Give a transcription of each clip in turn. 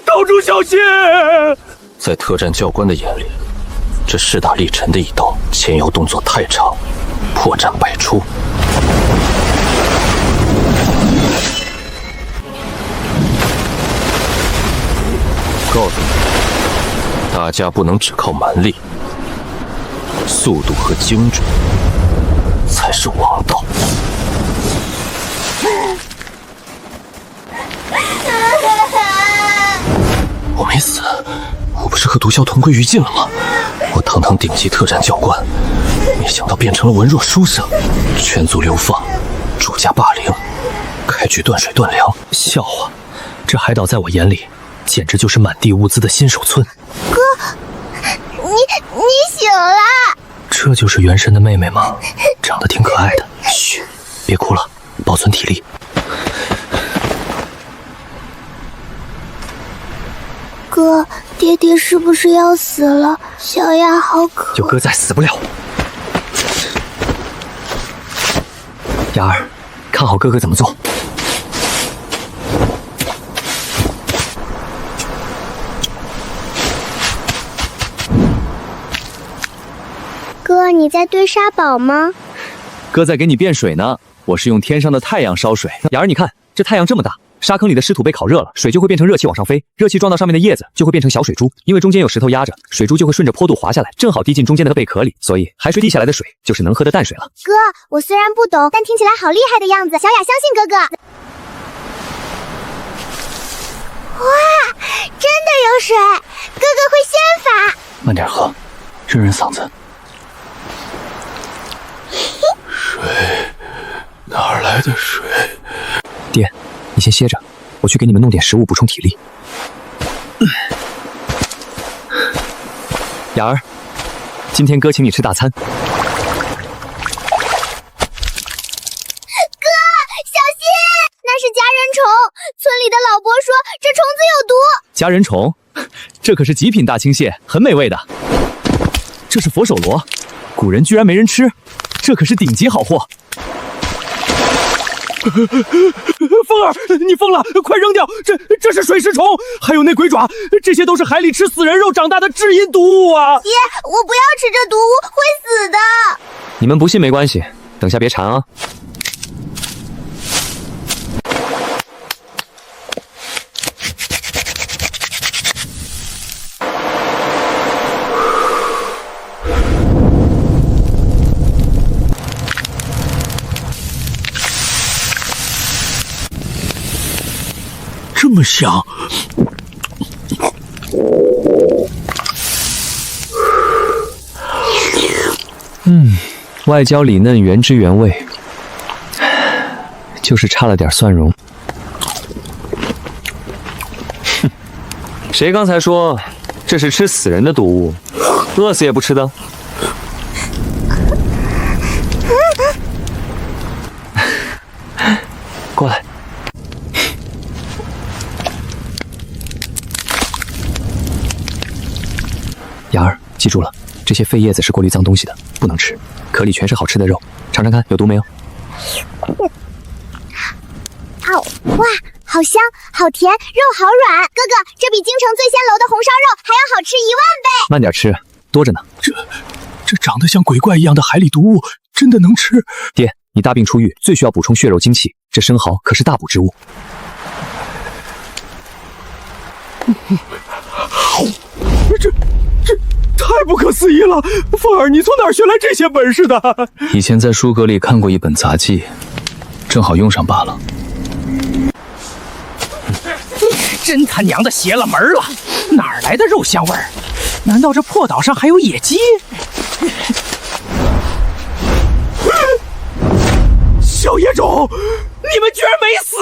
岛主小心！在特战教官的眼里，这势大力沉的一刀，前摇动作太长，破绽百出。告诉你，大家不能只靠蛮力，速度和精准才是王道。我没死，我不是和毒枭同归于尽了吗？我堂堂顶级特战教官，没想到变成了文弱书生，全族流放，主家霸凌，开局断水断粮。笑话，这海岛在我眼里简直就是满地物资的新手村。哥，你醒了？这就是元神的妹妹吗？长得挺可爱的。嘘，别哭了，保存体力。哥，爹爹是不是要死了？小雅好可……有哥在，死不了。雅儿，看好哥哥怎么做。哥，你在堆沙堡吗？哥在给你变水呢，我是用天上的太阳烧水。雅儿，你看这太阳这么大，沙坑里的湿土被烤热了，水就会变成热气往上飞，热气撞到上面的叶子就会变成小水珠，因为中间有石头压着，水珠就会顺着坡度滑下来，正好滴进中间的贝壳里，所以海水滴下来的水就是能喝的淡水了。哥，我虽然不懂，但听起来好厉害的样子，小雅相信哥哥。哇，真的有水，哥哥会仙法。慢点喝，润润嗓子。水，哪儿来的水？爹，你先歇着，我去给你们弄点食物补充体力。雅儿，今天哥请你吃大餐。哥，小心，那是夹人虫，村里的老伯说这虫子有毒。夹人虫，这可是极品大青蟹，很美味的。这是佛手螺，古人居然没人吃，这可是顶级好货。风儿，你疯了！快扔掉！这是水石虫，还有那鬼爪，这些都是海里吃死人肉长大的致阴毒物啊！爹，我不要吃这毒物，会死的。你们不信没关系，等下别馋啊。这么香，外焦里嫩，原汁原味，就是差了点蒜蓉。哼，谁刚才说这是吃死人的毒物？饿死也不吃的。过来。雅儿，记住了，这些废叶子是过滤脏东西的，不能吃。壳里全是好吃的肉，尝尝看有毒没有？哇，好香，好甜，肉好软。哥哥，这比京城醉仙楼的红烧肉还要好吃10000倍。慢点吃，多着呢。这长得像鬼怪一样的海里毒物，真的能吃？爹，你大病初愈，最需要补充血肉精气，这生蚝可是大补之物。这太不可思议了！凤儿，你从哪儿学来这些本事的？以前在书阁里看过一本杂记，正好用上罢了。真他娘的邪了门了！哪儿来的肉香味儿？难道这破岛上还有野鸡？小野种，你们居然没死！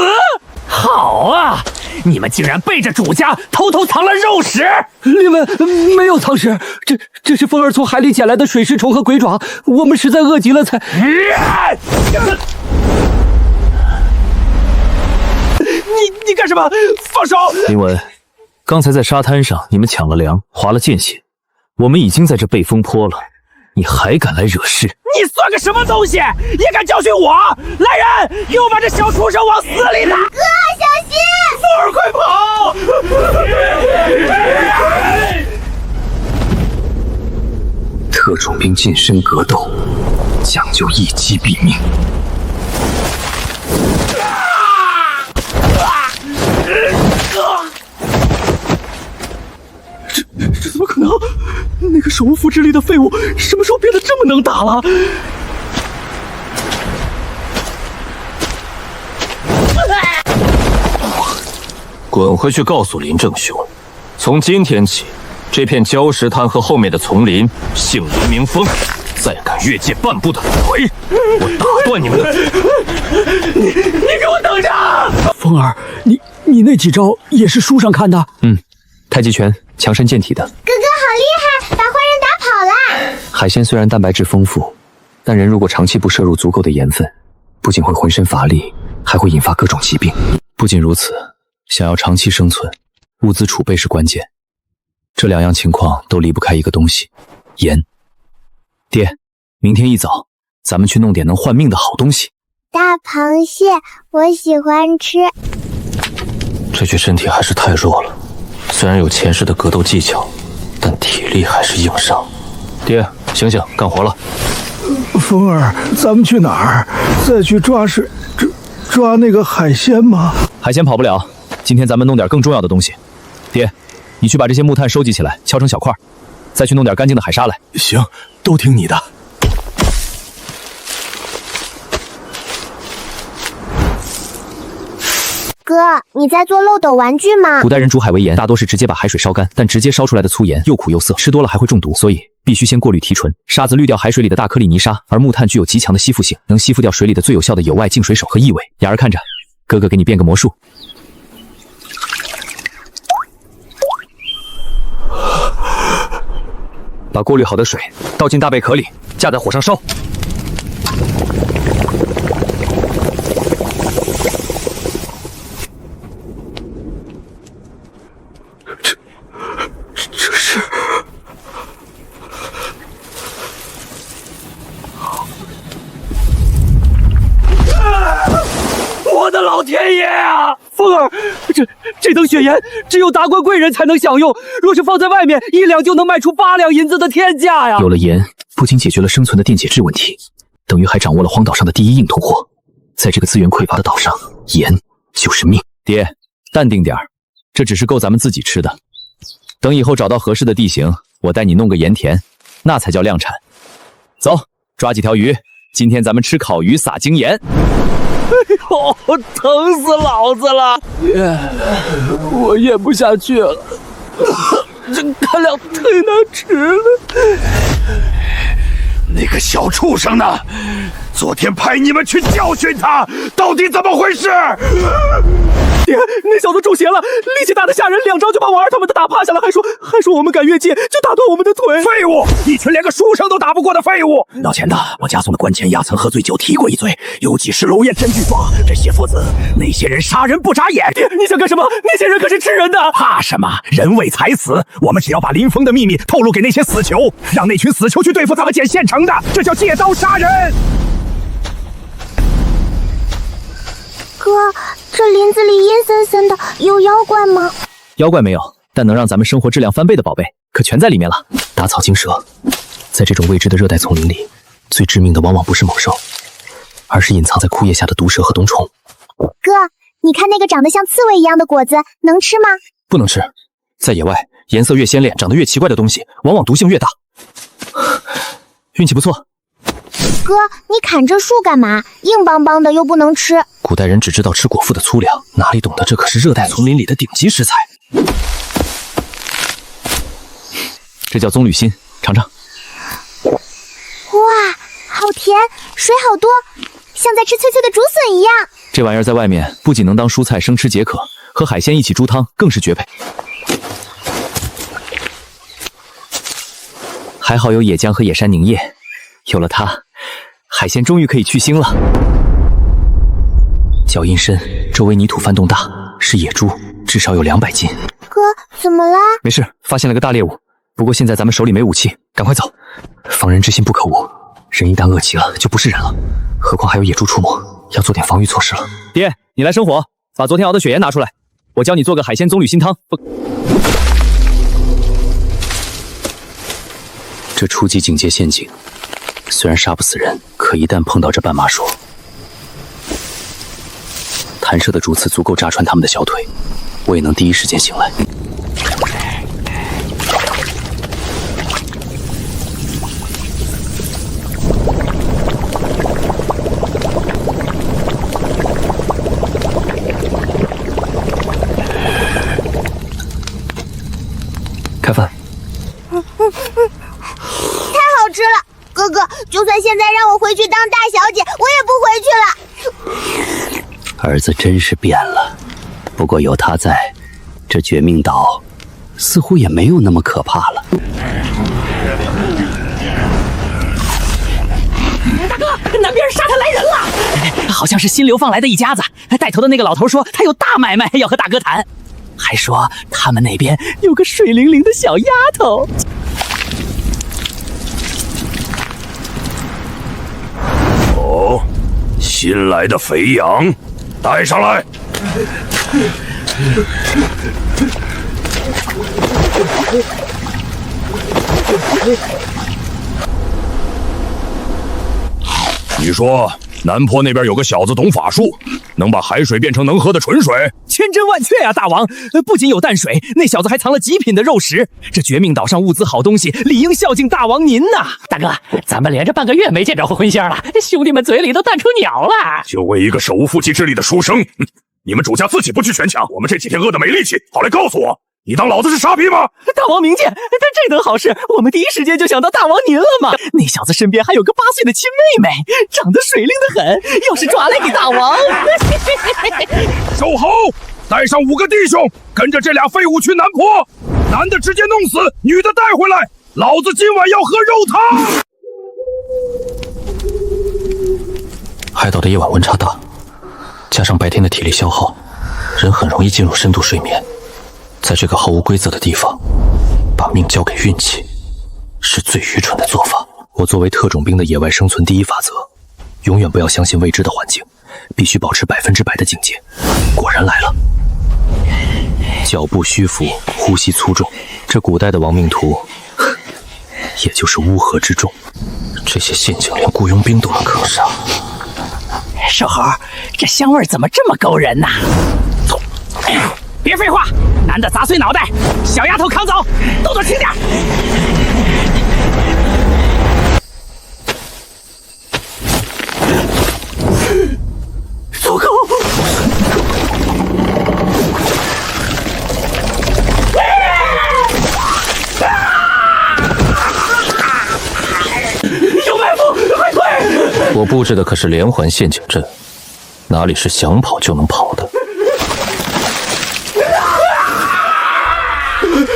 好啊！你们竟然背着主家偷偷藏了肉食！你们没有藏食，这是风儿从海里捡来的水石虫和鬼爪，我们实在饿极了才……你干什么？放手！林文，刚才在沙滩上你们抢了粮，划了间隙，我们已经在这背风坡了，你还敢来惹事？你算个什么东西，也敢教训我？来人，给我把这小畜生往死里打！哥，小心！凤儿，快跑！特种兵近身格斗，讲究一击毙命。这怎么可能？那个手无缚之力的废物，什么时候变得这么能打了？滚回去告诉林正雄，从今天起，这片礁石滩和后面的丛林姓林名风，再敢越界半步的腿，我打断你们的！你给我等着！风儿，你那几招也是书上看的？太极拳，强身健体的。哥哥好厉害，把坏人打跑了。海鲜虽然蛋白质丰富，但人如果长期不摄入足够的盐分，不仅会浑身乏力，还会引发各种疾病。不仅如此，想要长期生存，物资储备是关键。这两样情况都离不开一个东西——盐。爹，明天一早，咱们去弄点能换命的好东西。大螃蟹，我喜欢吃。这具身体还是太弱了，虽然有前世的格斗技巧，但体力还是硬伤。爹，醒醒，干活了。风儿，咱们去哪儿？再去抓那个海鲜吗？海鲜跑不了，今天咱们弄点更重要的东西。爹，你去把这些木炭收集起来，敲成小块，再去弄点干净的海沙来。行，都听你的。哥，你在做漏斗玩具吗？古代人煮海为盐，大多是直接把海水烧干，但直接烧出来的粗盐又苦又涩，吃多了还会中毒，所以必须先过滤提纯。沙子滤掉海水里的大颗粒泥沙，而木炭具有极强的吸附性，能吸附掉水里的最有效的有害净水手和异味。雅儿看着，哥哥给你变个魔术。把过滤好的水倒进大贝壳里，架在火上烧。这是我的老天爷啊！风儿，这等血盐只有达官贵人才能享用，若是放在外面，1两就能卖出8两银子的天价呀！有了盐，不仅解决了生存的电解质问题，等于还掌握了荒岛上的第一硬通货。在这个资源匮乏的岛上，盐就是命。爹，淡定点儿，这只是够咱们自己吃的。等以后找到合适的地形，我带你弄个盐田，那才叫量产。走，抓几条鱼，今天咱们吃烤鱼撒精盐。哦，疼死老子了！我咽不下去了，这干粮太难吃了。那个小畜生呢？昨天派你们去教训他，到底怎么回事？爹，那小子中邪了，力气大的吓人，2招就把我儿他们都打趴下了，还说我们敢越界就打断我们的腿。废物！一群连个书生都打不过的废物！闹钱的，我家送的关前牙曾喝醉酒提过一嘴，有几时楼燕真据说这些父子那些人杀人不眨眼。爹，你想干什么？那些人可是吃人的。怕什么？人为财死，我们只要把林峰的秘密透露给那些死囚，让那群死囚去对付他们捡现成的，这叫借刀杀人。哥，这林子里阴森森的，有妖怪吗？妖怪没有，但能让咱们生活质量翻倍的宝贝可全在里面了。打草惊蛇，在这种未知的热带丛林里，最致命的往往不是猛兽，而是隐藏在枯叶下的毒蛇和冬虫。哥，你看那个长得像刺猬一样的果子，能吃吗？不能吃，在野外，颜色越鲜烈、长得越奇怪的东西，往往毒性越大。运气不错。哥，你砍这树干嘛？硬邦邦的又不能吃。古代人只知道吃果腹的粗粮，哪里懂得这可是热带丛林里的顶级食材。这叫棕榈心，尝尝。哇，好甜，水好多，像在吃脆脆的竹笋一样。这玩意儿在外面不仅能当蔬菜生吃解渴，和海鲜一起煮汤更是绝配。还好有野姜和野山凝液，有了它，海鲜终于可以去腥了。脚印深，周围泥土翻动大，是野猪，至少有200斤。哥，怎么啦？没事，发现了个大猎物。不过现在咱们手里没武器，赶快走！防人之心不可无，人一旦饿极了，就不是人了。何况还有野猪出没，要做点防御措施了。爹，你来生火，把昨天熬的血盐拿出来，我教你做个海鲜棕榈心汤。这初级警戒陷阱，虽然杀不死人，可一旦碰到这斑马鼠，弹射的竹刺足够扎穿他们的小腿，我也能第一时间醒来。开饭。太好吃了，哥哥，就算现在让我回去当大小姐，我也不回去了。儿子真是变了，不过有他在，这绝命岛似乎也没有那么可怕了。大哥，南边沙滩来人了，好像是新流放来的一家子。带头的那个老头说他有大买卖要和大哥谈，还说他们那边有个水灵灵的小丫头。哦，新来的肥羊，带上来。你说南坡那边有个小子懂法术，能把海水变成能喝的纯水。千真万确啊，大王！不仅有淡水，那小子还藏了极品的肉食。这绝命岛上物资好东西，理应孝敬大王您呐！大哥，咱们连着半个月没见着荤腥了，兄弟们嘴里都淡出鸟了。就为一个手无缚鸡之力的书生，你们主家自己不去全抢，我们这几天饿得没力气，好来告诉我，你当老子是傻逼吗？大王明鉴，但这等好事，我们第一时间就想到大王您了嘛。那小子身边还有个8岁的亲妹妹，长得水灵得很，要是抓来给大王，守候，带上5个弟兄，跟着这俩废物去南坡，男的直接弄死，女的带回来，老子今晚要喝肉汤。海岛的夜晚温差大，加上白天的体力消耗，人很容易进入深度睡眠。在这个毫无规则的地方，把命交给运气，是最愚蠢的做法。我作为特种兵的野外生存第一法则，永远不要相信未知的环境，必须保持100%的警戒。果然来了，脚步虚浮，呼吸粗重，这古代的亡命徒，也就是乌合之众。这些陷阱连雇佣兵都能坑杀。瘦猴，这香味怎么这么勾人呐？别废话，男的砸碎脑袋，小丫头扛走，动作轻点。足够。有埋伏，快退！我布置的可是连环陷阱阵，哪里是想跑就能跑的？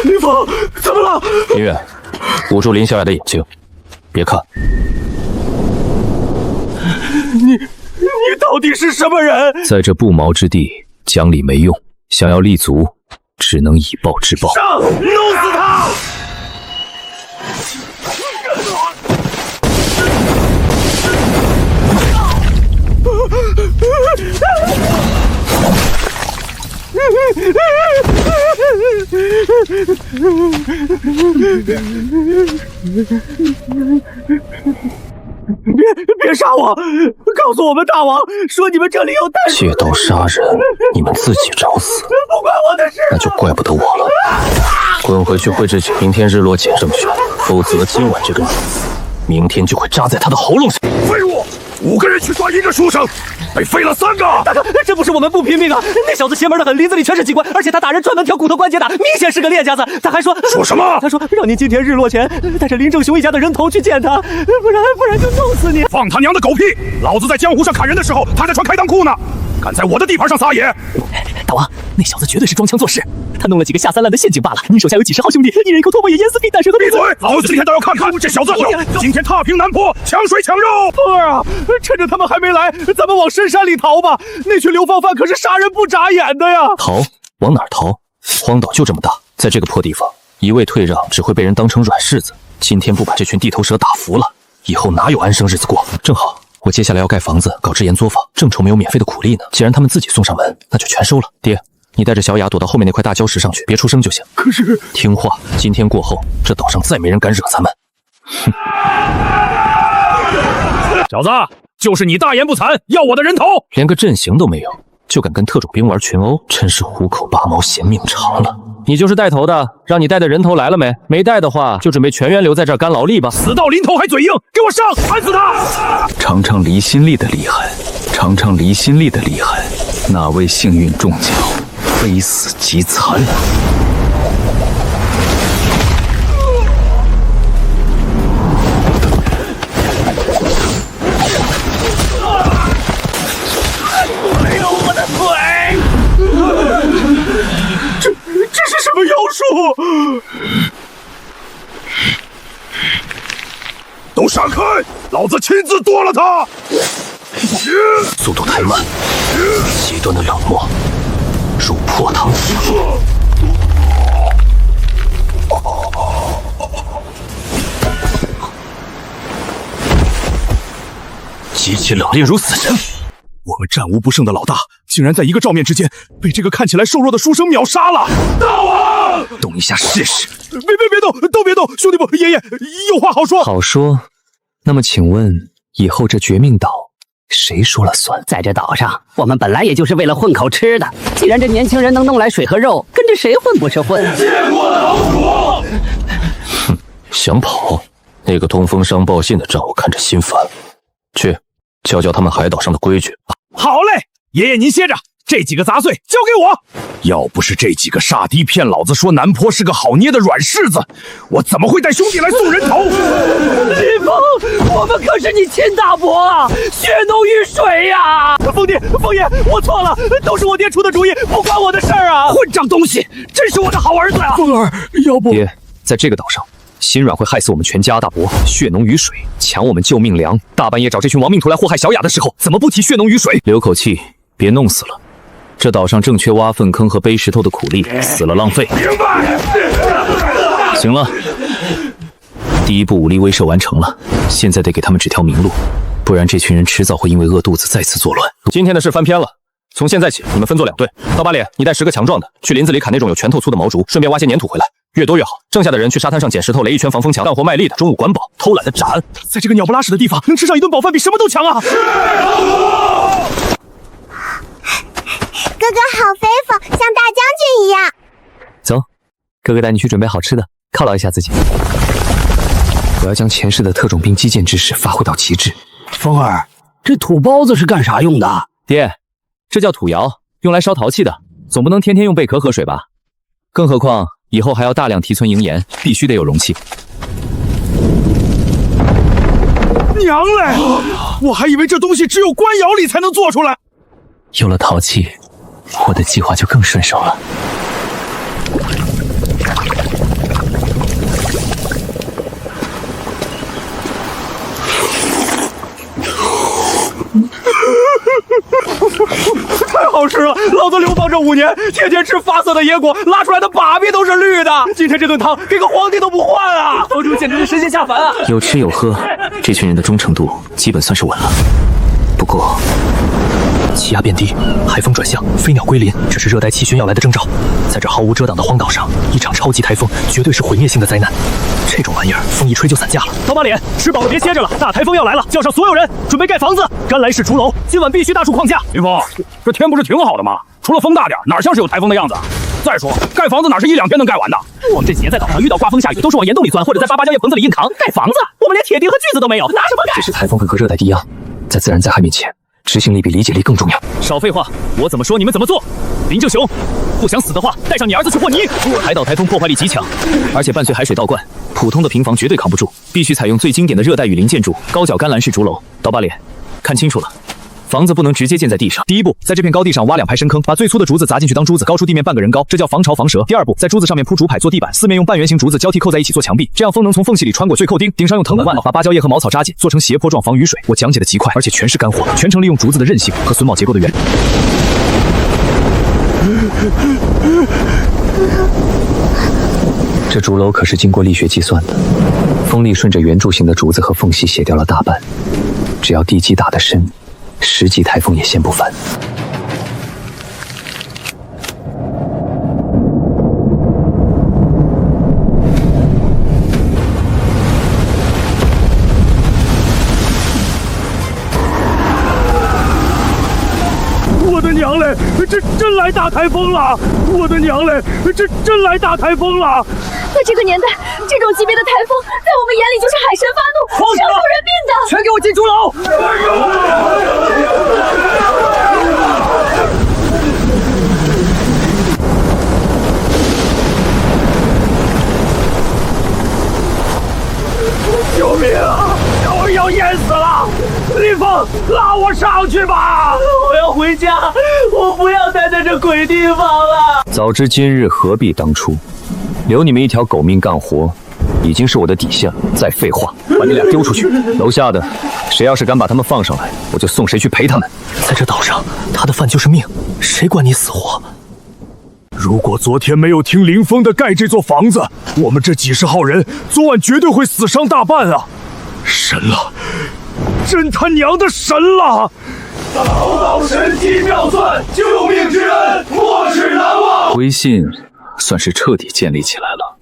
林峰，怎么了？林远，捂住林小雅的眼睛，别看。你到底是什么人？在这不毛之地，讲理没用，想要立足，只能以暴制暴。上，弄死他！别杀我！告诉我们大王，说你们这里有淡水。借刀杀人，你们自己找死。不关我的事，那就怪不得我了。滚回去绘制起明天日落简胜选，否则今晚这个女子，明天就会扎在他的喉咙上。废物！5个人去抓一个书生，被废了3个。大哥，这不是我们不拼命啊！那小子邪门的很，林子里全是机关，而且他打人专门挑骨头关节的，明显是个练家子。他还说什么？他说让您今天日落前带着林正雄一家的人头去见他，不然就弄死你！放他娘的狗屁！老子在江湖上砍人的时候，他在穿开裆裤呢，敢在我的地盘上撒野！大王，那小子绝对是装腔作势，他弄了几个下三滥的陷阱罢了。您手下有几十号兄弟，一人一口唾沫也淹死比淡水和闭嘴！老子今天倒要看看这小子！今天踏平南坡，抢水抢肉！凤儿啊，趁着他们还没来，咱们往深山里逃吧！那群流放犯可是杀人不眨眼的呀！逃？往哪儿逃？荒岛就这么大，在这个破地方，一味退让只会被人当成软柿子。今天不把这群地头蛇打服了，以后哪有安生日子过？正好，我接下来要盖房子，搞制盐作坊，正愁没有免费的苦力呢。既然他们自己送上门，那就全收了。爹，你带着小雅躲到后面那块大礁石上去，别出声就行。可是听话，今天过后，这岛上再没人敢惹咱们。哼！小子，就是你大言不惭，要我的人头，连个阵型都没有，就敢跟特种兵玩群殴，真是虎口拔毛嫌命长了。你就是带头的，让你带的人头来了没？没带的话，就准备全员留在这儿干劳力吧。死到临头还嘴硬，给我上，砍死他！尝尝离心力的厉害，尝尝离心力的厉害。哪位幸运中奖，非死即残。这是什么妖术？都闪开！老子亲自剁了他！速度太慢，极端的冷漠，如破糖一样。极其冷冽如死神。我们战无不胜的老大，竟然在一个照面之间被这个看起来瘦弱的书生秒杀了！大王，动一下试试。别动，都别动，兄弟们，爷爷有话好说。好说。那么请问，以后这绝命岛谁说了算？在这岛上，我们本来也就是为了混口吃的。既然这年轻人能弄来水和肉，跟着谁混不是混？见过老鼠！哼，想跑？那个通风商报信的让我看着心烦。去，教教他们海岛上的规矩。好嘞，爷爷您歇着，这几个杂碎交给我。要不是这几个傻逼骗老子说南坡是个好捏的软柿子，我怎么会带兄弟来送人头？李峰，我们可是你亲大伯啊，血浓于水呀！疯爹，疯爷，我错了，都是我爹出的主意，不关我的事儿啊！混账东西，真是我的好儿子啊！风儿，要不爹，在这个岛上，心软会害死我们全家。大伯，血浓于水，抢我们救命粮。大半夜找这群亡命徒来祸害小雅的时候，怎么不提血浓于水？留口气，别弄死了。这岛上正缺挖粪坑和背石头的苦力，死了浪费。明白。行了，第一步武力威慑完成了，现在得给他们指条明路，不然这群人迟早会因为饿肚子再次作乱。今天的事翻篇了，从现在起，你们分作2队。刀疤脸，你带10个强壮的，去林子里砍那种有拳头粗的毛竹，顺便挖些粘土回来，越多越好。剩下的人去沙滩上捡石头垒一圈防风墙，干活卖力的中午管饱，偷懒的斩。在这个鸟不拉屎的地方，能吃上一顿饱饭比什么都强啊！哥哥好飞风，像大将军一样。走，哥哥带你去准备好吃的，犒劳一下自己。我要将前世的特种兵击剑之势发挥到极致。风儿，这土包子是干啥用的？爹，这叫土窑，用来烧陶器的，总不能天天用贝壳喝水吧？更何况以后还要大量提存营盐，必须得有容器。娘嘞！我还以为这东西只有官窑里才能做出来。有了陶器，我的计划就更顺手了。太好吃了！老子流放这5年，天天吃发色的野果，拉出来的粑粑都是绿的。今天这顿汤给个皇帝都不换啊！房主简直是神仙下凡啊！有吃有喝，这群人的忠诚度基本算是稳了。不过，气压变低，海风转向，飞鸟归林，这是热带气旋要来的征兆。在这毫无遮挡的荒岛上，一场超级台风绝对是毁灭性的灾难。这种玩意儿，风一吹就散架了。刀疤脸，吃饱了别歇着了，大台风要来了，叫上所有人，准备盖房子。甘来式竹楼，今晚必须大树框架。林峰，这天不是挺好的吗？除了风大点，哪像是有台风的样子？再说，盖房子哪是1-2天能盖完的？我们这几年在岛上遇到刮风下雨，都是往岩洞里钻，或者在芭蕉叶棚子里硬扛。盖房子，我们连铁钉和锯子都没有，拿什么盖？这是台风和热带低压，在自然灾害面前，执行力比理解力更重要。少废话，我怎么说你们怎么做。林正雄，不想死的话，带上你儿子去和泥。海岛台风破坏力极强，而且伴随海水倒灌，普通的平房绝对扛不住，必须采用最经典的热带雨林建筑——高脚甘蓝式竹楼。刀疤脸，看清楚了。房子不能直接建在地上。第一步，在这片高地上挖2排深坑，把最粗的竹子砸进去当珠子，高出地面半个人高，这叫防潮防蛇。第二步，在珠子上面铺竹排做地板，四面用半圆形竹子交替扣在一起做墙壁，这样风能从缝隙里穿过，最扣钉。顶上用藤蔓把芭蕉叶和茅草扎紧，做成斜坡状防雨水。我讲解的极快，而且全是干货，全程利用竹子的韧性和榫卯结构的原。这竹楼可是经过力学计算的，风力顺着圆柱形的竹子和缝隙斜掉了大半。只要地基打得深，10级台风也掀不翻。我的娘嘞！这真来大台风了！我的娘嘞！这真来大台风了！在这个年代，这种级别的台风，在我们眼里就是海神发怒，是要出人命的！全给我进猪楼！救命啊！我要淹死了！林峰，拉我上去吧！我要回家，我不要待在这鬼地方了。早知今日何必当初，留你们一条狗命干活，已经是我的底线了。再废话，把你俩丢出去！楼下的，谁要是敢把他们放上来，我就送谁去陪他们。在这岛上，他的饭就是命，谁管你死活？如果昨天没有听林峰的盖这座房子，我们这几十号人昨晚绝对会死伤大半啊！神了，真他娘的神了！宝岛神机妙算，救命之恩，莫齿难忘。威信算是彻底建立起来了，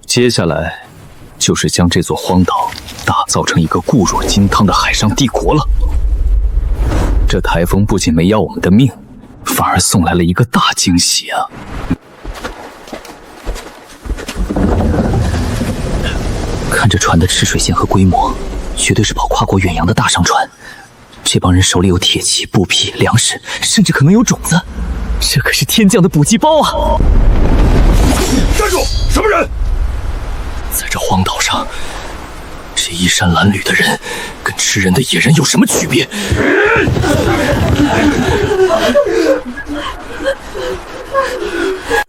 接下来就是将这座荒岛打造成一个固若金汤的海上帝国了。这台风不仅没要我们的命，反而送来了一个大惊喜啊！看这船的吃水线和规模，绝对是跑跨国远洋的大商船。这帮人手里有铁器、布匹、粮食，甚至可能有种子。这可是天降的补给包啊！站住！什么人？在这荒岛上，这衣衫褴褛的人跟吃人的野人有什么区别？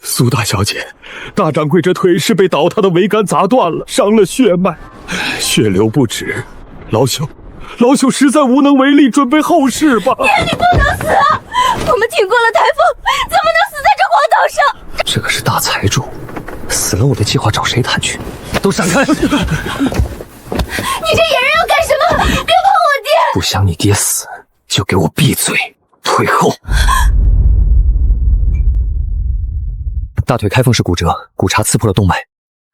苏大小姐，大掌柜这腿是被倒塌的桅杆砸断了，伤了血脉，血流不止。老朽实在无能为力，准备后事吧。爹，你不能死啊！我们挺过了台风，怎么能死在这荒岛上？这可是大财主，死了我的计划找谁谈去？都闪开！你这野人要干什么？别碰我爹！不想你爹死，就给我闭嘴，退后！大腿开缝式骨折，骨茬刺破了动脉，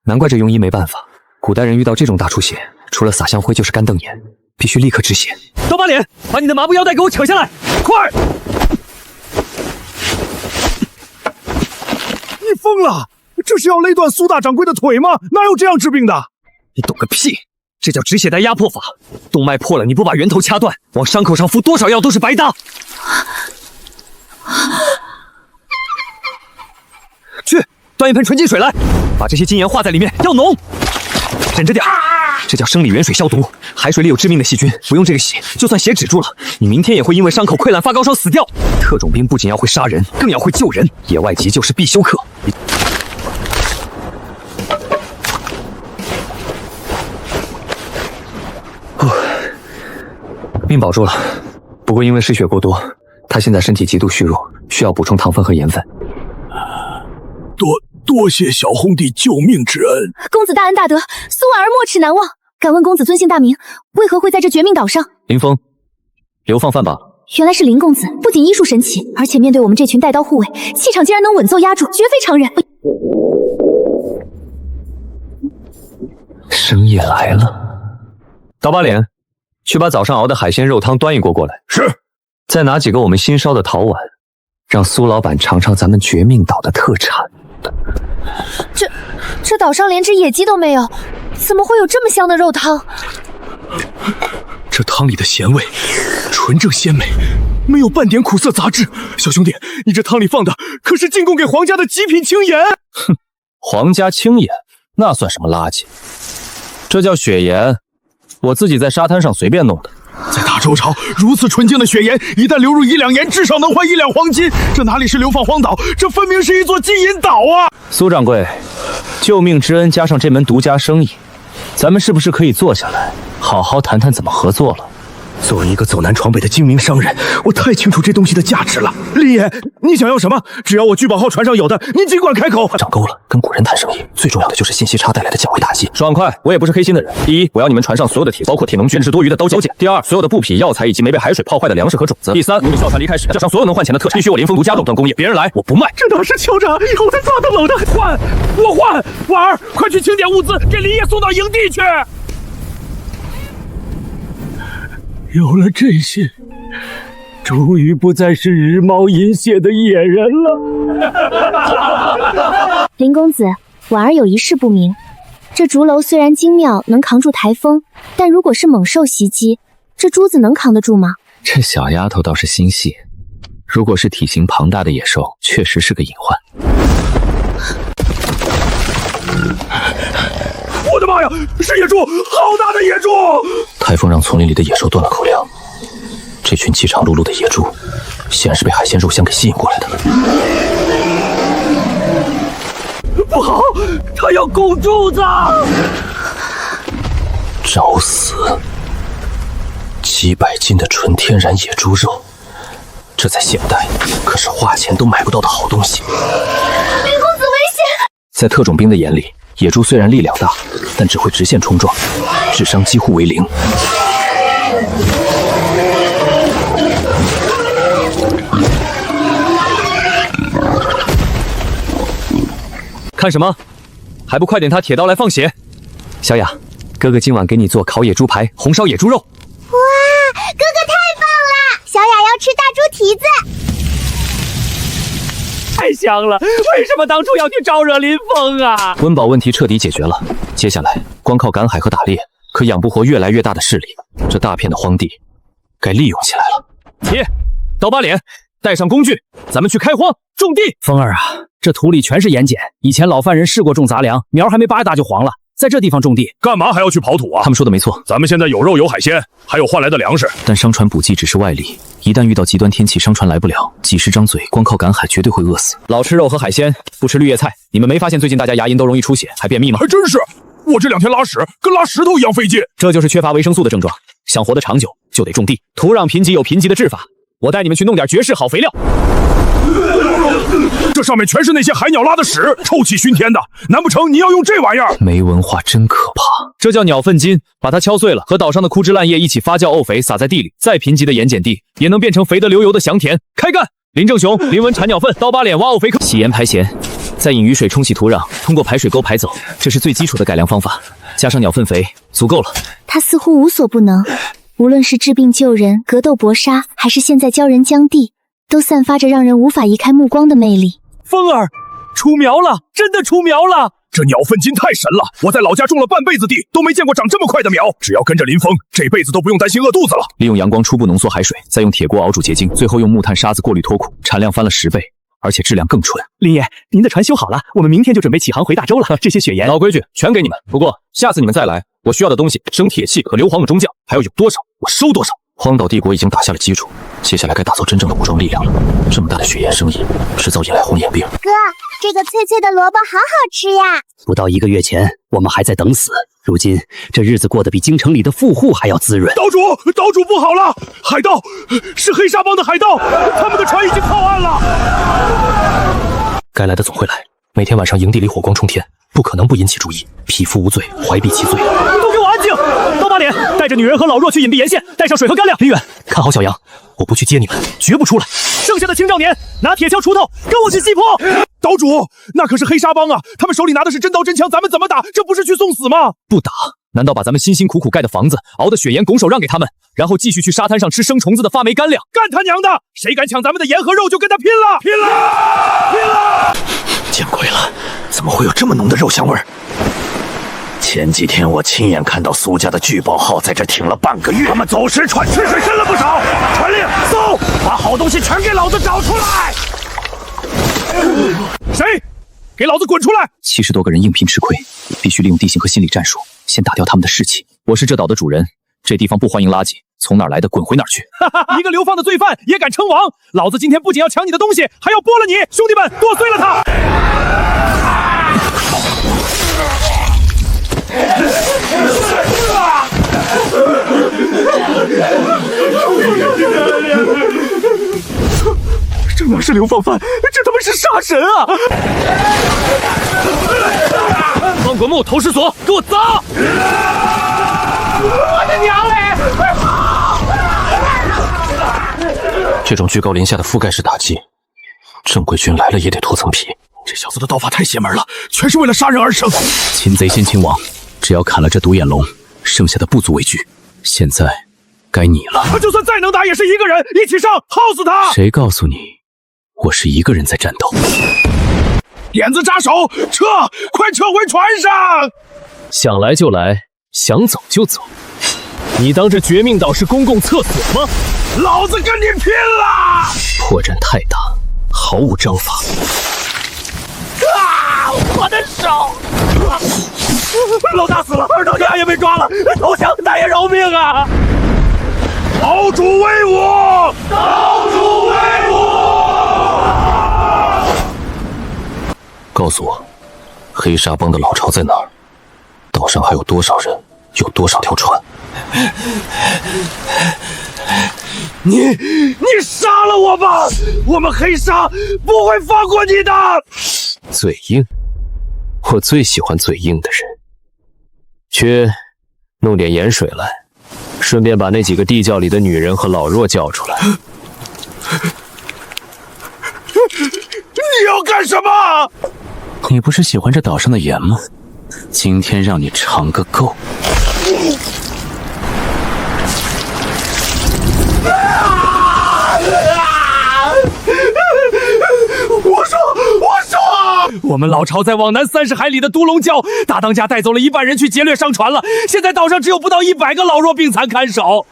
难怪这庸医没办法。古代人遇到这种大出血，除了撒香灰就是干瞪眼，必须立刻止血。刀疤脸，把你的麻布腰带给我扯下来，快！你疯了！这是要勒断苏大掌柜的腿吗？哪有这样治病的？你懂个屁！这叫止血带压迫法，动脉破了，你不把源头掐断，往伤口上敷多少药都是白搭。去端一盆纯净水来，把这些精盐化在里面，要浓。忍着点，这叫生理原水消毒。海水里有致命的细菌，不用这个血，就算血止住了，你明天也会因为伤口溃烂发高烧死掉。特种兵不仅要会杀人，更要会救人，野外急救是必修课。命保住了，不过因为失血过多，他现在身体极度虚弱，需要补充糖分和盐分。多谢小兄弟救命之恩，公子大恩大德，苏婉儿没齿难忘。敢问公子尊姓大名？为何会在这绝命岛上？林峰，流放犯罢了。原来是林公子，不仅医术神奇，而且面对我们这群带刀护卫，气场竟然能稳揍压住，绝非常人。生意来了，刀疤脸，去把早上熬的海鲜肉汤端一锅过来。是。再拿几个我们新烧的陶碗，让苏老板尝尝咱们绝命岛的特产。这岛上连只野鸡都没有，怎么会有这么香的肉汤？这汤里的咸味纯正鲜美，没有半点苦涩杂质。小兄弟，你这汤里放的可是进贡给皇家的极品青盐。哼，皇家青盐那算什么垃圾？这叫雪盐，我自己在沙滩上随便弄的。在大周朝，如此纯净的血盐，一旦流入1两盐，至少能换1两黄金。这哪里是流放荒岛，这分明是一座金银岛啊！苏掌柜，救命之恩加上这门独家生意，咱们是不是可以坐下来，好好谈谈怎么合作了？作为一个走南闯北的精明商人，我太清楚这东西的价值了。厉爷，你想要什么？只要我聚宝号船上有的，您尽管开口。长沟了，跟古人谈生意，最重要的就是信息差带来的降维打击。爽快，我也不是黑心的人。第一，我要你们船上所有的铁，包括铁农具，甚至多余的刀剑。第二，所有的布匹、药材以及没被海水泡坏的粮食和种子。第三，如果校船离开时，叫上所有能换钱的特产，必须我林峰独家垄断工业，别人来我不卖。这倒是酋长，以后再抓等楼的换，我换。婉儿，快去清点物资，给林爷送到营地去。有了这些，终于不再是日猫饮血的野人了。林公子，婉儿有一事不明，这竹楼虽然精妙，能扛住台风，但如果是猛兽袭击，这珠子能扛得住吗？这小丫头倒是心细，如果是体型庞大的野兽，确实是个隐患。我的妈呀，是野猪，好大的野猪！台风让丛林里的野兽断了口粮，这群饥肠辘辘的野猪，显然是被海鲜肉香给吸引过来的。不好，他要拱柱子！找死！几百斤的纯天然野猪肉，这在现代可是花钱都买不到的好东西。林公子危险！在特种兵的眼里，野猪虽然力量大，但只会直线冲撞，智商几乎为零。看什么？还不快点拿铁刀来放血！小雅，哥哥今晚给你做烤野猪排、红烧野猪肉。哇，哥哥太棒了！小雅要吃大猪蹄子。太香了！为什么当初要去招惹林峰啊？温饱问题彻底解决了，接下来光靠赶海和打猎，可养不活越来越大的势力。这大片的荒地，该利用起来了。铁，刀疤脸，带上工具，咱们去开荒种地。风儿啊，这土里全是盐碱，以前老犯人试过种杂粮，苗还没拔大就黄了。在这地方种地，干嘛还要去刨土啊？他们说的没错，咱们现在有肉有海鲜，还有换来的粮食。但商船补给只是外力，一旦遇到极端天气，商船来不了，几十张嘴，光靠赶海绝对会饿死。老吃肉和海鲜，不吃绿叶菜。你们没发现最近大家牙龈都容易出血，还便秘吗？还真是，我这2天拉屎跟拉石头一样费劲。这就是缺乏维生素的症状。想活得长久，就得种地。土壤贫瘠有贫瘠的治法，我带你们去弄点绝世好肥料。这上面全是那些海鸟拉的屎，臭气熏天的。难不成你要用这玩意儿？没文化真可怕。这叫鸟粪金，把它敲碎了，和岛上的枯枝烂叶一起发酵沤肥，撒在地里。再贫瘠的盐碱地，也能变成肥得流油的祥田。开干！林正雄、林文产鸟粪，刀疤脸挖沤肥坑，洗盐排咸，再引雨水冲洗土壤，通过排水沟排走，这是最基础的改良方法。加上鸟粪肥，足够了。他似乎无所不能，无论是治病救人、格斗搏杀，还是现在教人将地，都散发着让人无法移开目光的魅力。风儿，出苗了，真的出苗了！这鸟粪金太神了，我在老家种了半辈子地，都没见过长这么快的苗。只要跟着林峰，这辈子都不用担心饿肚子了。利用阳光初步浓缩海水，再用铁锅熬煮结晶，最后用木炭沙子过滤脱苦，产量翻了10倍，而且质量更纯。林爷，您的船修好了，我们明天就准备起航回大洲了。这些雪盐，老规矩，全给你们。不过下次你们再来，我需要的东西，生铁器和硫磺的中将，还要有多少，我收多少。荒岛帝国已经打下了基础，接下来该打造真正的武装力量了。这么大的血盐生意，迟早引来红眼病。哥，这个脆脆的萝卜好好吃呀！不到1个月前，我们还在等死，如今这日子过得比京城里的富户还要滋润。岛主不好了，海盗，是黑沙帮的海盗，他们的船已经靠岸了。该来的总会来，每天晚上营地里火光冲天，不可能不引起注意。匹夫无罪，怀璧其罪。都给我安静！刀疤脸，带着女人和老弱去隐蔽沿线，带上水和干粮。林远，看好小杨，我不去接你们，绝不出来。剩下的青少年拿铁锹、锄头，跟我去西坡。岛主，那可是黑沙帮啊，他们手里拿的是真刀真枪，咱们怎么打？这不是去送死吗？不打，难道把咱们辛辛苦苦盖的房子、熬的血盐拱手让给他们，然后继续去沙滩上吃生虫子的发霉干粮？干他娘的！谁敢抢咱们的盐和肉，就跟他拼了！拼了！拼了！见鬼了，怎么会有这么浓的肉香味儿？前几天我亲眼看到苏家的聚宝号在这停了半个月，他们走私船吃水深了不少。传令搜，把好东西全给老子找出来！谁？给老子滚出来！70多个人硬拼吃亏，必须利用地形和心理战术，先打掉他们的士气。我是这岛的主人，这地方不欢迎垃圾，从哪儿来的滚回哪儿去！一个流放的罪犯也敢称王！老子今天不仅要抢你的东西，还要剥了你！兄弟们，剁碎了他！这哪是流放犯，这他妈是杀神啊！放滚木投石索，给我砸！我的娘嘞！快跑！这种居高临下的覆盖式打击，正规军来了也得脱层皮。这小子的刀法太邪门了，全是为了杀人而生。擒贼先擒王，只要砍了这独眼龙，剩下的不足为惧。现在该你了。他就算再能打，也是一个人，一起上，耗死他！谁告诉你我是一个人在战斗？点子扎手，撤！快撤回船上！想来就来，想走就走。你当这绝命岛是公共厕所吗？老子跟你拼了！破绽太大，毫无章法。啊！我的手！老大死了，二当家也被抓了，投降，大爷饶命啊！岛主威武！岛主威武！告诉我，黑沙帮的老巢在哪儿？岛上还有多少人？有多少条船？你杀了我吧！我们黑沙不会放过你的！嘴硬，我最喜欢嘴硬的人。去，弄点盐水来，顺便把那几个地窖里的女人和老弱叫出来。你要干什么？你不是喜欢这岛上的盐吗？今天让你尝个够。我说，我们老巢在往南30海里的独龙礁，大当家带走了100人去劫掠商船了。现在岛上只有不到100个老弱病残看守，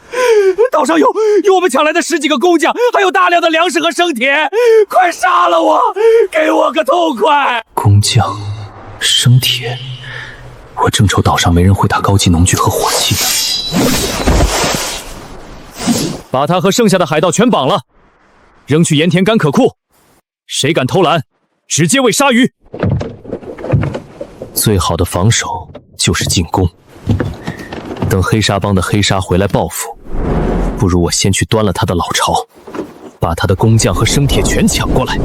岛上有我们抢来的10几个工匠，还有大量的粮食和生铁。快杀了我，给我个痛快！工匠、生铁，我正愁岛上没人会打高级农具和火器呢。把他和剩下的海盗全绑了，扔去盐田干可库。谁敢偷懒，直接喂鲨鱼。最好的防守就是进攻。等黑沙帮的黑沙回来报复，不如我先去端了他的老巢，把他的工匠和生铁全抢过来，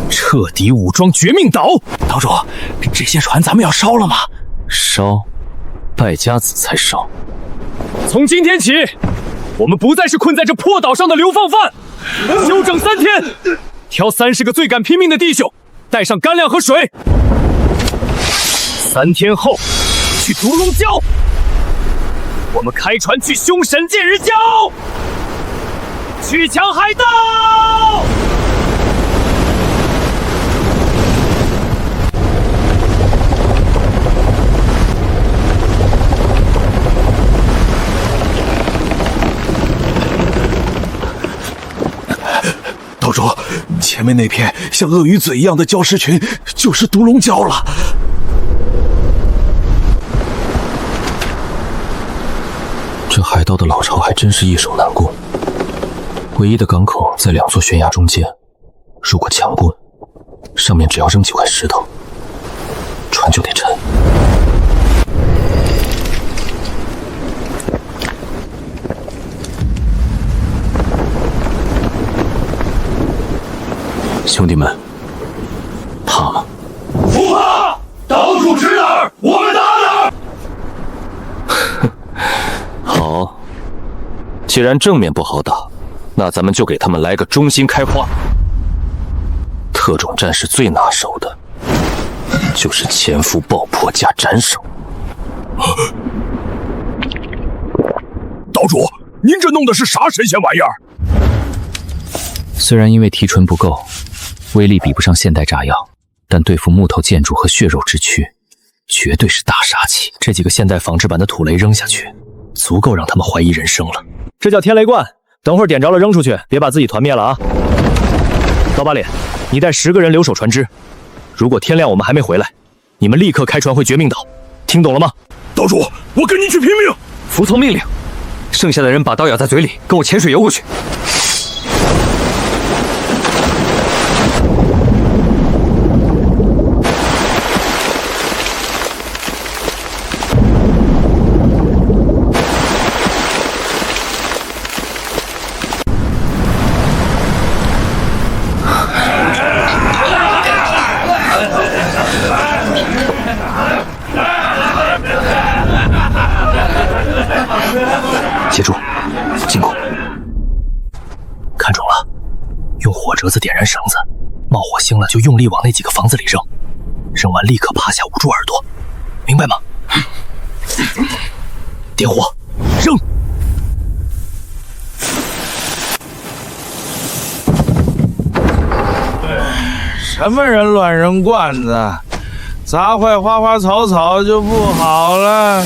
彻底武装绝命岛。岛主，这些船咱们要烧了吗？烧，败家子才烧。从今天起，我们不再是困在这破岛上的流放犯。休整3天，挑30个最敢拼命的弟兄，带上干粮和水。3天后，去独龙礁，我们开船去凶神剑日礁，去抢海盗。岛主，前面那片像鳄鱼嘴一样的礁石群就是独龙礁了。这海盗的老巢还真是易守难攻，唯一的港口在2座悬崖中间。如果强攻，上面只要扔几块石头，船就得沉。兄弟们，怕吗？不怕，岛主指哪儿，我们打哪儿。好，既然正面不好打，那咱们就给他们来个中心开花。特种战士最拿手的就是潜伏、爆破加斩首。岛主，您这弄的是啥神仙玩意儿？虽然因为提纯不够，威力比不上现代炸药，但对付木头建筑和血肉之躯，绝对是大杀器。这几个现代仿制版的土雷扔下去，足够让他们怀疑人生了。这叫天雷罐，等会儿点着了扔出去，别把自己团灭了啊！刀疤脸，你带10个人留守船只，如果天亮我们还没回来，你们立刻开船回绝命岛，听懂了吗？岛主，我跟你去拼命！服从命令。剩下的人把刀咬在嘴里，跟我潜水游过去。接住，进攻。看准了，用火折子点燃绳子，冒火星了就用力往那几个房子里扔，扔完立刻趴下捂住耳朵，明白吗？点火，扔！什么人乱扔罐子，砸坏花花草草就不好了。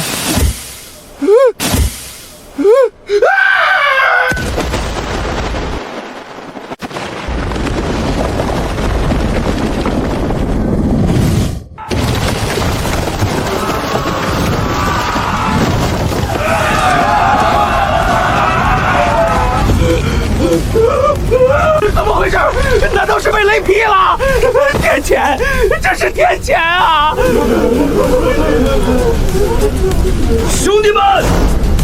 怎么回事？难道是被雷劈了？天谴！这是天谴啊！兄弟们，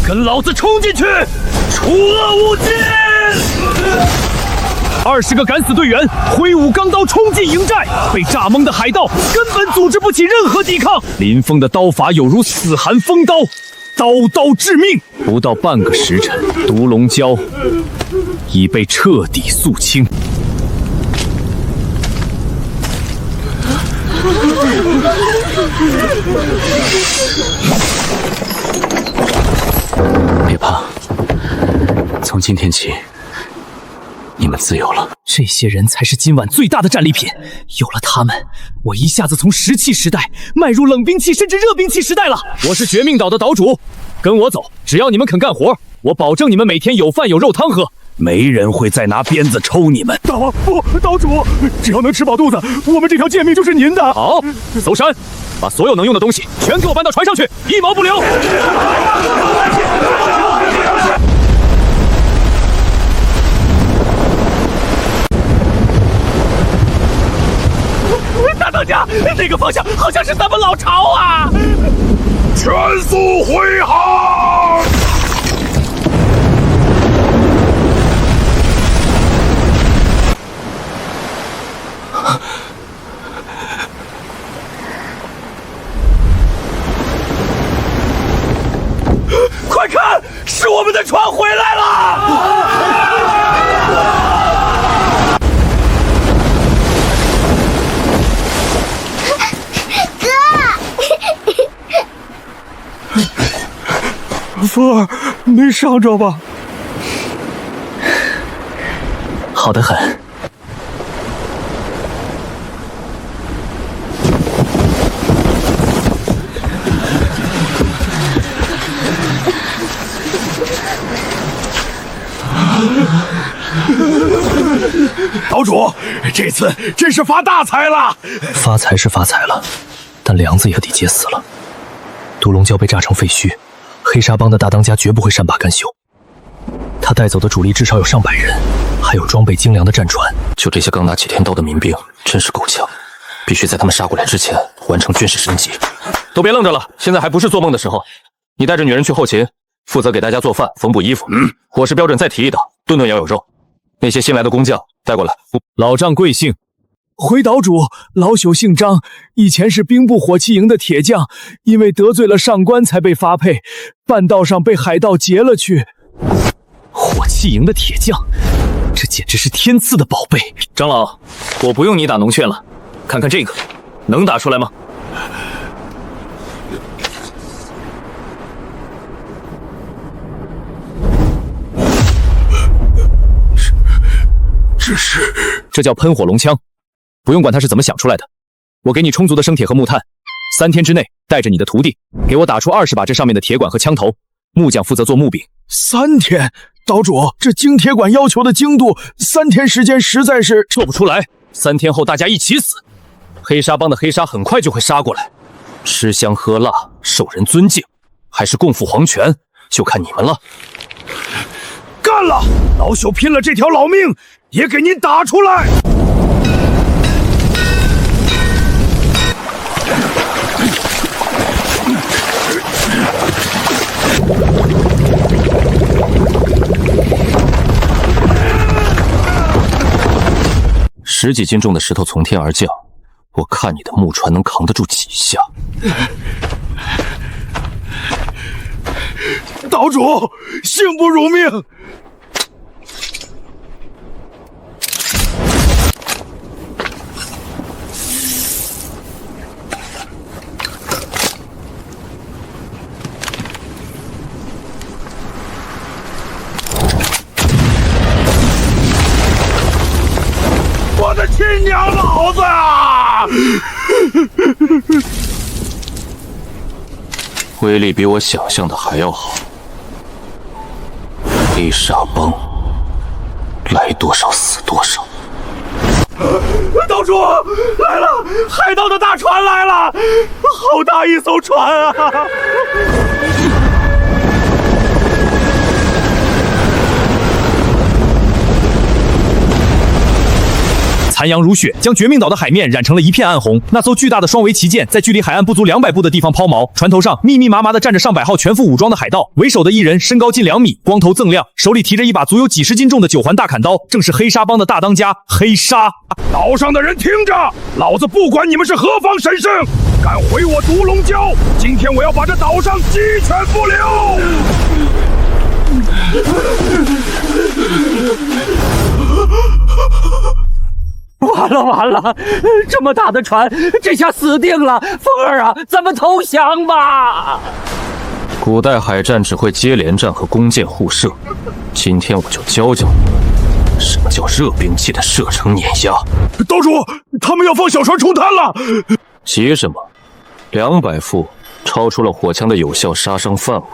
跟老子冲进去，除恶务尽！20个敢死队员挥舞钢刀冲进营寨，被炸懵的海盗根本组织不起任何抵抗。林峰的刀法有如死寒风刀，刀刀致命。不到半个时辰，毒龙礁已被彻底肃清。别怕，从今天起，你们自由了。这些人才是今晚最大的战利品，有了他们，我一下子从石器时代迈入冷兵器甚至热兵器时代了。我是绝命岛的岛主，跟我走，只要你们肯干活，我保证你们每天有饭有肉汤喝。没人会再拿鞭子抽你们。岛主，只要能吃饱肚子，我们这条贱命就是您的。好，搜山，把所有能用的东西全给我搬到船上去，一毛不留。大当家，那个方向好像是咱们老巢啊！全速回航！快看，是我们的船回来了！哥，风儿，没伤着吧？好得很。岛主，这次真是发大财了！发财是发财了，但梁子也得结死了。毒龙礁被炸成废墟，黑沙帮的大当家绝不会善罢甘休。他带走的主力至少有上百人，还有装备精良的战船。就这些刚拿起天刀的民兵，真是够呛。必须在他们杀过来之前完成军事升级。都别愣着了，现在还不是做梦的时候。你带着女人去后勤，负责给大家做饭、缝补衣服。伙食标准再提一档，顿顿要有肉。那些新来的工匠带过来。老丈贵姓？回岛主，老朽姓张，以前是兵部火器营的铁匠，因为得罪了上官才被发配，半道上被海盗劫了去。火器营的铁匠，这简直是天赐的宝贝。长老，我不用你打农雀了，看看这个，能打出来吗？这叫喷火龙枪，不用管它是怎么想出来的。我给你充足的生铁和木炭，3天之内带着你的徒弟给我打出20把这上面的铁管和枪头。木匠负责做木柄。3天，岛主，这精铁管要求的精度，3天时间实在是做不出来。3天后大家一起死。黑沙帮的黑沙很快就会杀过来，吃香喝辣，受人尊敬，还是共赴黄泉，就看你们了。干了！老朽拼了这条老命，也给您打出来！10几斤重的石头从天而降，我看你的木船能扛得住几下。岛主，幸不辱命！我的亲娘老子啊！威力比我想象的还要好。黑沙帮来多少死多少。岛主来了，海盗的大船来了，好大一艘船啊！残阳如血，将绝命岛的海面染成了一片暗红。那艘巨大的双桅旗舰在距离海岸不足200步的地方抛锚，船头上密密麻麻地站着上百号全副武装的海盗，为首的一人身高近2米，光头锃亮，手里提着一把足有几十斤重的9环大砍刀，正是黑沙帮的大当家黑沙。岛上的人听着，老子不管你们是何方神圣，敢毁我独龙礁，今天我要把这岛上鸡犬不留！完了完了，这么大的船，这下死定了！风儿啊，咱们投降吧！古代海战只会接连战和弓箭互射，今天我就教教你，什么叫热兵器的射程碾压。岛主，他们要放小船冲滩了！急什么？200副超出了火枪的有效杀伤范围，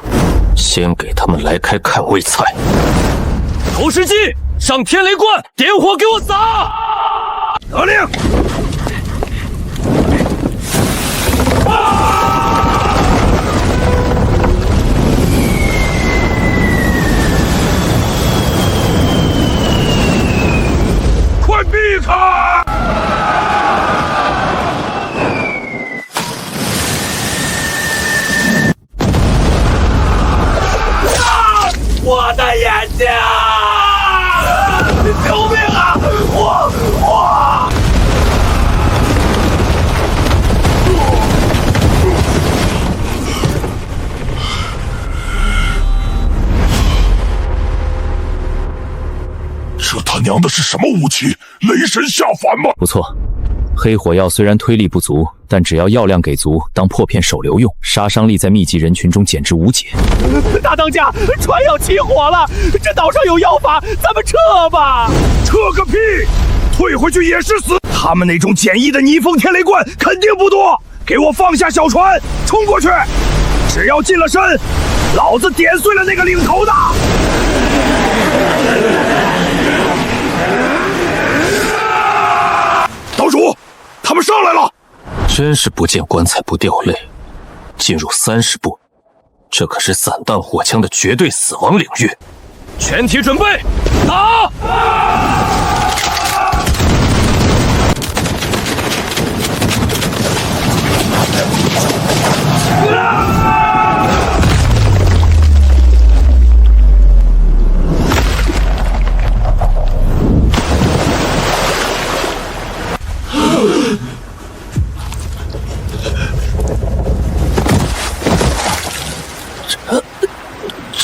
先给他们来开看味菜。投石机上天雷罐，点火给我砸！得令！快避开！我的眼睛！救命啊！我！这他娘的是什么武器？雷神下凡吗？不错，黑火药虽然推力不足，但只要药量给足，当破片手榴用，杀伤力在密集人群中简直无解。大当家，船要起火了，这岛上有妖法，咱们撤吧！撤个屁！退回去也是死。他们那种简易的逆风天雷罐肯定不多，给我放下小船，冲过去！只要近了身，老子点碎了那个领头的！岛主，他们上来了！真是不见棺材不掉泪。进入30步，这可是散弹火枪的绝对死亡领域。全体准备，打！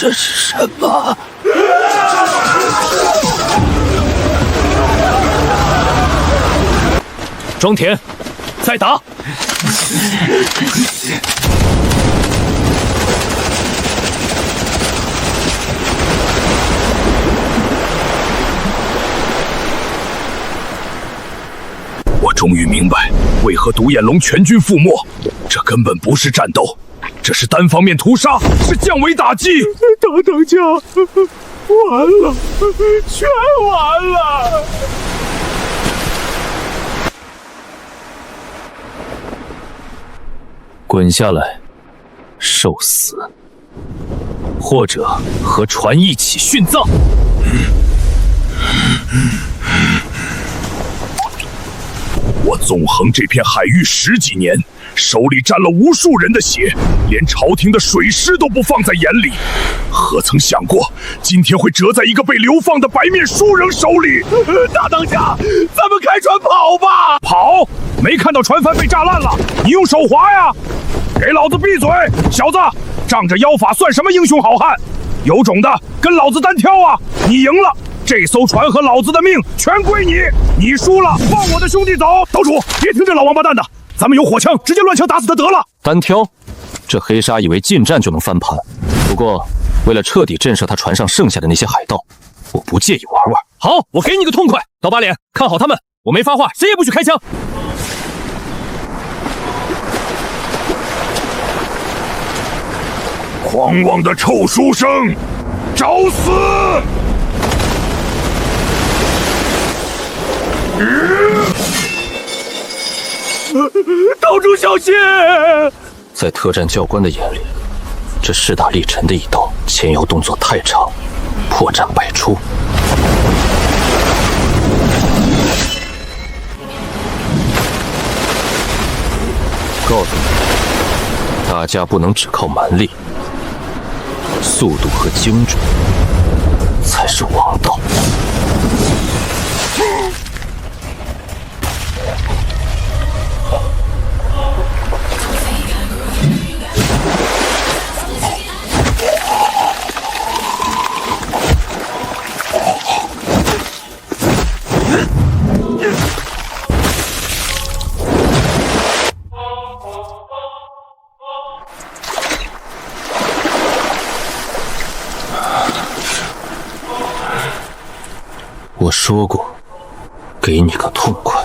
这是什么？装填，再打！我终于明白，为何独眼龙全军覆没。这根本不是战斗，这是单方面屠杀，是降维打击。大当家，完了，全完了。滚下来，受死，或者和船一起殉葬。我纵横这片海域10几年，手里沾了无数人的血，连朝廷的水师都不放在眼里，何曾想过今天会折在一个被流放的白面书人手里？大当家，咱们开船跑吧！跑！没看到船帆被炸烂了，你用手划呀！给老子闭嘴，小子！仗着妖法算什么英雄好汉？有种的跟老子单挑啊！你赢了，这艘船和老子的命全归你；你输了，放我的兄弟走。岛主，别听这老王八蛋的，咱们有火枪，直接乱枪打死他得了。单挑？这黑鲨以为近战就能翻盘，不过为了彻底震慑他船上剩下的那些海盗，我不介意玩玩。好，我给你个痛快。刀疤脸，看好他们，我没发话，谁也不许开枪。狂妄的臭书生，找死！岛主小心！在特战教官的眼里，这势大力沉的一刀，前摇动作太长，破绽百出。告诉你，大家不能只靠蛮力，速度和精准才是王道。我说过，给你个痛快。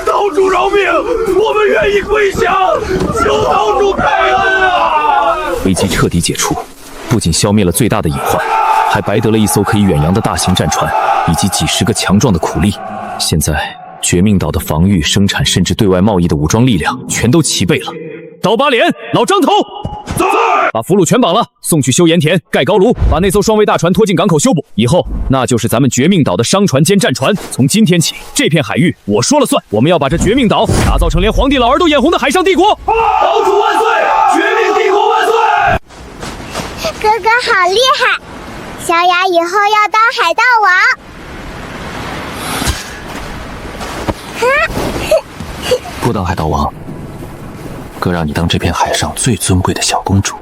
岛主饶命，我们愿意归降，求岛主开恩啊！危机彻底解除，不仅消灭了最大的隐患，还白得了一艘可以远洋的大型战船，以及几十个强壮的苦力。现在绝命岛的防御、生产甚至对外贸易的武装力量全都齐备了。刀疤脸，老张头，在！把俘虏全绑了，送去修盐田、盖高炉，把那艘双桅大船拖进港口修补。以后那就是咱们绝命岛的商船兼战船。从今天起，这片海域我说了算。我们要把这绝命岛打造成连皇帝老儿都眼红的海上帝国。岛主万岁！绝命帝国万岁！哥哥好厉害，小雅以后要当海盗王。不当海盗王，哥让你当这片海上最尊贵的小公主。